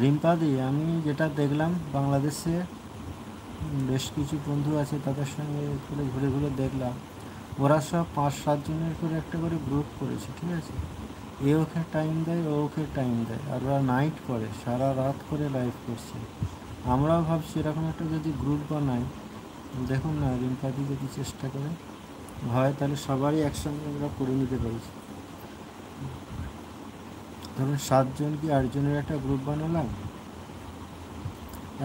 রিম্পাদি, আমি যেটা দেখলাম বাংলাদেশে বেশ কিছু বন্ধু আছে, তাদের সঙ্গে করে ঘুরে ঘুরে দেখলাম ওরা সব 5-7 জনের করে একটা করে গ্রুপ করেছে, ঠিক আছে? এ ওকে টাইম দেয়, ও ওকে টাইম দেয়, আর ওরা নাইট করে সারা রাত করে লাইভ করছে। আমরাও ভাবছি এরকম একটা যদি গ্রুপ বানাই, দেখুন না রিম্পাদি যদি চেষ্টা করে হয় তাহলে সবারই একসঙ্গে আমরা করে নিতে পারি। ধরুন 7 জন কি 8 জনের একটা গ্রুপ বানালাম,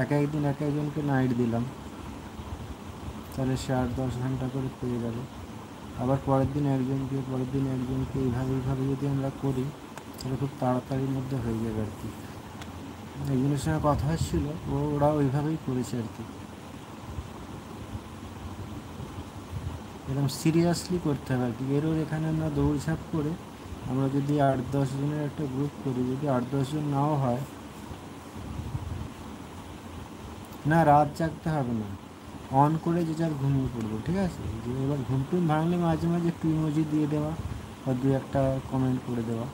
একদিন একজনকে নাইট দিলাম, তাহলে সে 8-10 ঘন্টা করে পেয়ে যাবে। আবার পরের দিন একজনকে, পরের দিন একজনকে, এইভাবে যদি আমরা করি তাহলে খুব তাড়াতাড়ির মধ্যে হয়ে যাবে আর কি। একজনের সঙ্গে কথা হচ্ছিল, ওরা ওইভাবেই করেছে আর কি। এরকম সিরিয়াসলি করতে হবে আর কি। এরও এখানে আমরা দৌড়ঝাঁপ করে আমরা যদি 8-10 জনের একটা গ্রুপ করি, যদি 8-10 জন নাও হয়, না রাত জাগতে হবে না, অন করে যে যার ঘুমিয়ে পড়বো, ঠিক আছে? যে এবার ঘুম টুম ভাঙলে মাঝে মাঝে একটু ইমোজি দিয়ে দেওয়া বা 2-একটা কমেন্ট করে দেওয়া।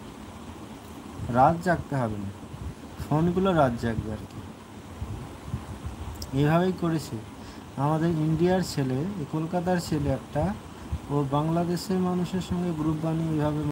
রাত জাগতে হবে না, ফোনগুলো রাত জাগবে আর কি। এইভাবেই করেছে আমাদের ইন্ডিয়ার ছেলে, কলকাতার ছেলে একটা, ও বাংলাদেশের মানুষের সঙ্গে গ্রুপ বানিয়ে এইভাবে